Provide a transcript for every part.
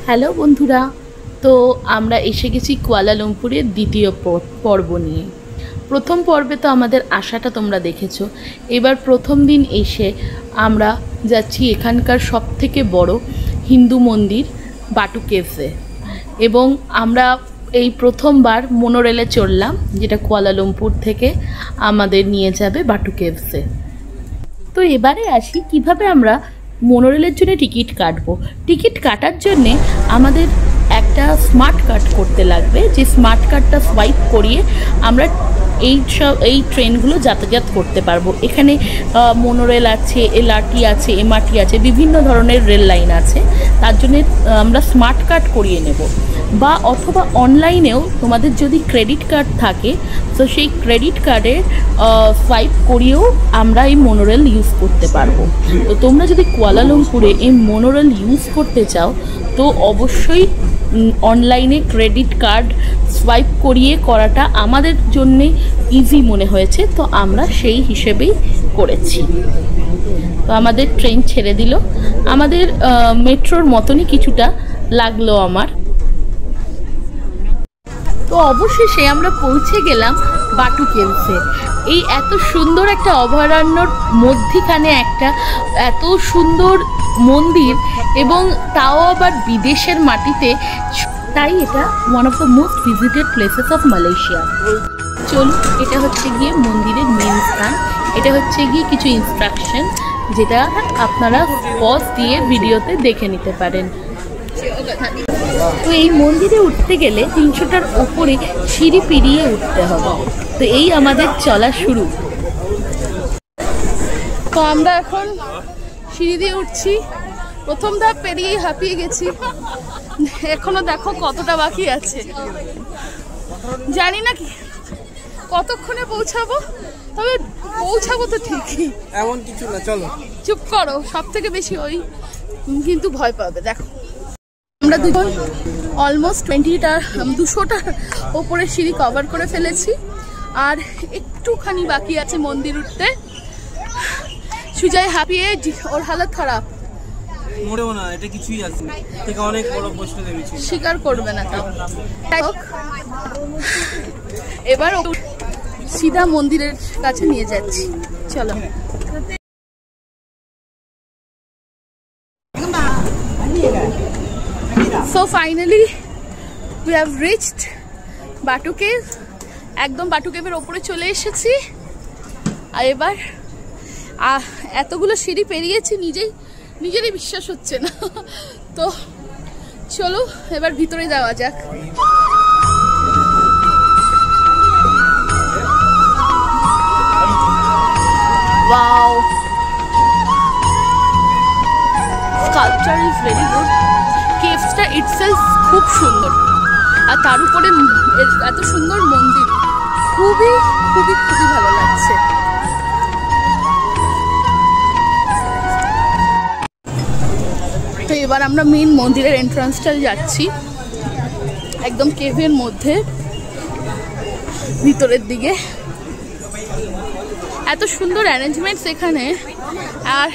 Hello বন্ধুরা, তো আমরা এসে গেছি কুয়ালালামপুরের দ্বিতীয় পর্ব নিয়ে। প্রথম পর্বে তো আমাদের আশাটা তোমরা দেখেছো। এবার প্রথম দিন এসে আমরা যাচ্ছি এখানকার সবথেকে বড় হিন্দু মন্দির বাটু কেভসে, এবং আমরা এই প্রথমবার মোনোরেলে চড়লাম, যেটা কুয়ালালামপুর থেকে আমাদের নিয়ে যাবে বাটু কেভসে। তো এবারে আসি কিভাবে আমরা মোনোরেলের জন্য টিকিট কাটবো। টিকিট কাটার জন্যে আমাদের একটা স্মার্ট কার্ড করতে লাগবে, যে স্মার্ট কার্ডটা সোয়াইপ করিয়ে আমরা এই ট্রেনগুলো যাতায়াত করতে পারবো। এখানে মোনোরেল আছে, এলআরটি আছে, এমআরটি আছে, বিভিন্ন ধরনের রেল লাইন আছে। তার জন্যে আমরা স্মার্ট কার্ড করিয়ে নেব, বা অথবা অনলাইনেও তোমাদের যদি ক্রেডিট কার্ড থাকে তো সেই ক্রেডিট কার্ডের সোয়াইপ করিয়েও আমরা এই মোনোরেল ইউজ করতে পারবো। তো তোমরা যদি কুয়ালালামপুরে এই মোনোরেল ইউজ করতে চাও তো অবশ্যই অনলাইনে ক্রেডিট কার্ড সোয়াইপ করিয়ে করাটা আমাদের জন্যে ইজি মনে হয়েছে, তো আমরা সেই হিসেবেই করেছি। তো আমাদের ট্রেন ছেড়ে দিল, আমাদের মেট্রোর মতনই কিছুটা লাগলো আমার। তো অবশেষে আমরা পৌঁছে গেলাম বাটু কেভসে। এই এত সুন্দর একটা অভয়ারণ্যর মধ্যিখানে একটা এত সুন্দর মন্দির, এবং তাও আবার বিদেশের মাটিতে, তাই এটা one of the most visited places of Malaysia. চলুন, এটা হচ্ছে গিয়ে মন্দিরের মেন স্থান। এটা হচ্ছে গিয়ে কিছু ইনস্ট্রাকশন, যেটা আপনারা পজ দিয়ে ভিডিওতে দেখে নিতে পারেন। তো এই মন্দিরে উঠতে গেলে 300টার ওপরে সিঁড়ি পেরিয়ে উঠতে হবে। তো এই আমাদের চলা শুরু। তো আমরা এখন সিঁড়ি দিয়ে উঠছি। প্রথম ধাপ পেরিয়ে হাঁপিয়ে গেছি, এখনো দেখো কতটা বাকি আছে। জানি না কি কতক্ষণে পৌঁছাবো, তবে পৌঁছাবো তো ঠিকই। এমন কিছু না, চলো। চুপ করো, সব থেকে বেশি ওই কিন্তু ভয় পাবে। দেখো আমরা দুজন অলমোস্ট 200টার ওপরে সিঁড়ি কভার করে ফেলেছি, আর একটুখানি বাকি আছে মন্দির উঠতে। সুজয় হাঁপিয়ে ওর হালত খারাপ। মরেও না, এটা কিছুই আছে থেকে অনেক বড় প্রশ্ন দেবেছি, স্বীকার করবে না কেউ। এবার সিধা মন্দিরের কাছে নিয়ে যাচ্ছি, চলো। So finally we have reached বাটু cave. একদম বাটু কেভের ওপরে চলে এসেছি। আর এবার এতগুলো সিঁড়ি পেরিয়েছি, নিজেরই বিশ্বাস হচ্ছে না। তো চলো এবার ভিতরে যাওয়া যাক। Wow, sculpture is very good. কেভসটা ইটসেলফ খুব সুন্দর, আর তার উপরে এত সুন্দর মন্দির, খুবই খুবই খুবই ভালো লাগছে। তো এবার আমরা মেন মন্দিরের এন্ট্রান্সটা যাচ্ছি, একদম কেভের মধ্যে ভিতরের দিকে। এত সুন্দর অ্যারেঞ্জমেন্টস এখানে, আর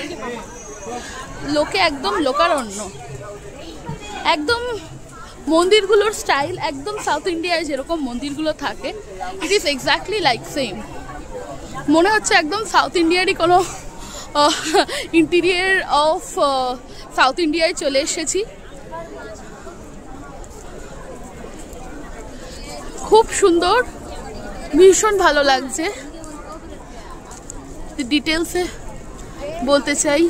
লোকে একদম লোকারণ্য। একদম মন্দিরগুলোর স্টাইল একদম সাউথ ইন্ডিয়ায় যেরকম মন্দিরগুলো থাকে, it is exactly like same. মনে হচ্ছে একদম সাউথ ইন্ডিয়ারই কোনো ইন্টেরিয়ার অফ সাউথ ইন্ডিয়ায় চলে এসেছি। খুব সুন্দর, ভীষণ ভালো লাগছে। ডিটেলসে বলতে চাই,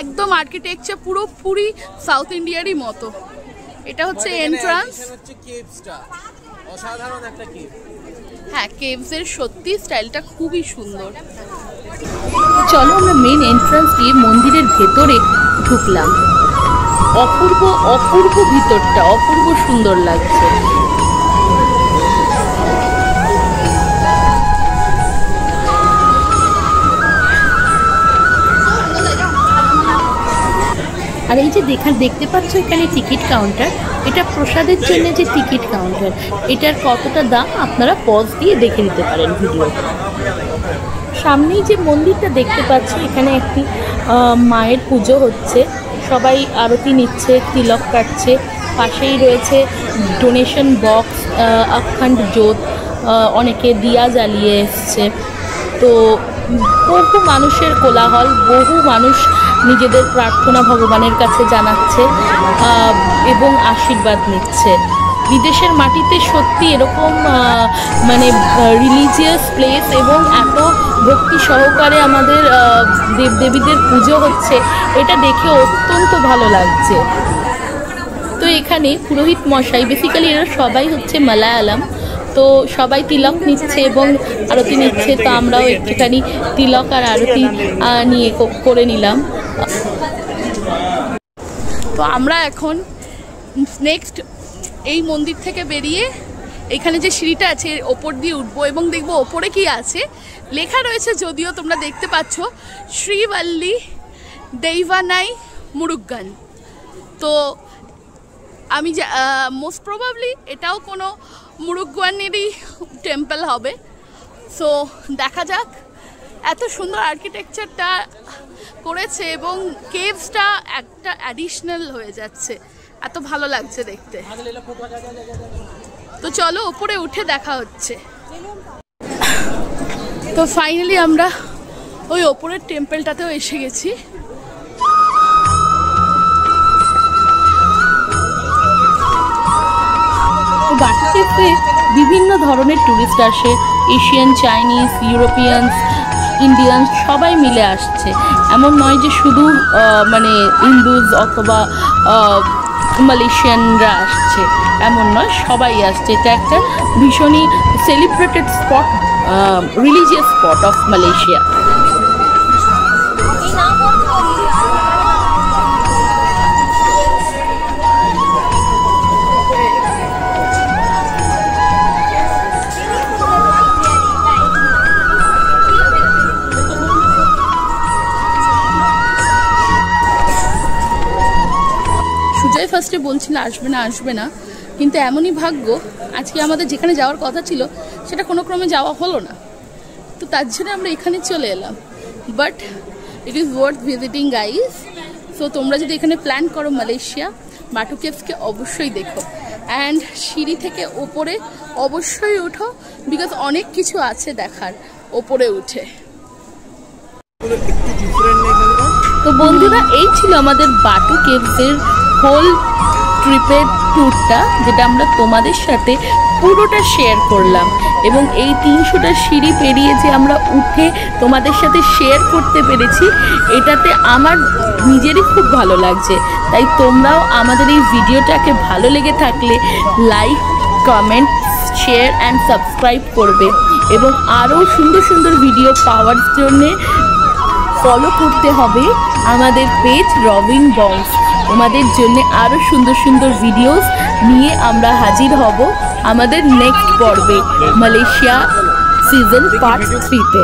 একদম আর্কিটেকচার পুরোপুরি সাউথ ইন্ডিয়ারই মতো। এটা হচ্ছে এন্ট্রান্স। অসাধারণ একটা কেভ। হ্যাঁ, কেভসের সত্যি স্টাইলটা খুবই সুন্দর। চলো আমরা মেন এন্ট্রান্স দিয়ে মন্দিরের ভেতরে ঢুকলাম। অপূর্ব অপূর্ব ভিতরটা, অপূর্ব সুন্দর লাগছে। আর এই যে দেখতে পাচ্ছ এখানে টিকিট কাউন্টার, এটা প্রসাদের জন্য যে টিকিট কাউন্টার, এটার কতটা দাম আপনারা পজ দিয়ে দেখে নিতে পারেন ভিডিও। সামনেই যে মন্দিরটা দেখতে পাচ্ছি, এখানে একটি মায়ের পুজো হচ্ছে, সবাই আরতি নিচ্ছে, তিলক কাটছে। পাশেই রয়েছে ডোনেশন বক্স, অখণ্ড জ্যোত, অনেকে দিয়া জ্বালিয়ে এসছে। তো বহু মানুষের কোলাহল, বহু মানুষ নিজেদের প্রার্থনা ভগবানের কাছে জানাচ্ছে এবং আশীর্বাদ নিচ্ছে। বিদেশের মাটিতে সত্যি এরকম মানে রিলিজিয়াস প্লেস এবং এত ভক্তি সহকারে আমাদের দেবদেবীদের পুজো হচ্ছে, এটা দেখে অত্যন্ত ভালো লাগছে। তো এখানে পুরোহিত মশাই, বেসিক্যালি এরা সবাই হচ্ছে মালায়ালাম, তো সবাই তিলক নিচ্ছে এবং আরতি নিচ্ছে। তো আমরাও একটুখানি তিলক আর আরতি নিয়ে করে নিলাম। তো আমরা এখন নেক্সট এই মন্দির থেকে বেরিয়ে এখানে যে সিঁড়িটা আছে এর ওপর দিয়ে উঠবো এবং দেখবো ওপরে কি আছে। লেখা রয়েছে, যদিও তোমরা দেখতে পাচ্ছ, শ্রীবল্লী দেইভানাই মুরুগান। তো আমি মোস্ট প্রবাবলি এটাও কোনো মুরুগানেরই টেম্পল হবে। সো দেখা যাক। এত সুন্দর আর্কিটেকচারটা করেছে এবং কেভসটা একটা অ্যাডিশনাল হয়ে যাচ্ছে, এত ভালো লাগছে দেখতে। তো চলো উপরে উঠে দেখা হচ্ছে। তো ফাইনালি আমরা ওই ওপরের টেম্পলটাতেও এসে গেছি। বাটিতে বিভিন্ন ধরনের ট্যুরিস্ট আসে, এশিয়ান, চাইনিজ, ইউরোপিয়ানস, ইন্ডিয়ানস সবাই মিলে আসছে। এমন নয় যে শুধু মানে হিন্দুজ অথবা মালয়েশিয়ানরা আসছে, এমন নয়, সবাই আসছে। এটা একটা ভীষণই celebrated spot, religious spot of Malaysia. Sujoy ফার্স্টে বলছিল আসবে না, কিন্তু এমনই ভাগ্য আজকে আমাদের যেখানে যাওয়ার কথা ছিল সেটা কোনো ক্রমে যাওয়া হলো না। তো তার জন্য আমরা এখানে চলে এলাম। But it is worth visiting guys. So তোমরা যদি এখানে প্ল্যান করো মালয়েশিয়া, বাটু কেভসকে অবশ্যই দেখো। অ্যান্ড সিঁড়ি থেকে ওপরে অবশ্যই ওঠো, বিকজ অনেক কিছু আছে দেখার ওপরে উঠে। তো বন্ধুরা, এই ছিল আমাদের বাটু কেভসের হোল ট্রিপের ট্যুরটা, যেটা আমরা তোমাদের সাথে পুরোটা শেয়ার করলাম। এবং এই 300টা সিঁড়ি পেরিয়ে যে আমরা উঠে তোমাদের সাথে শেয়ার করতে পেরেছি, এটাতে আমার নিজেরই খুব ভালো লাগছে। তাই তোমরাও আমাদের এই ভিডিওটাকে ভালো লেগে থাকলে like, comment, share and subscribe করবে। এবং আরও সুন্দর সুন্দর ভিডিও পাওয়ার জন্যে ফলো করতে হবে আমাদের পেজ রবিন বংস। তোমাদের জন্য আরও সুন্দর সুন্দর ভিডিওস নিয়ে আমরা হাজির হব আমাদের নেক্সট পর্বে, মালয়েশিয়া সিজন পার্ট 3-তে।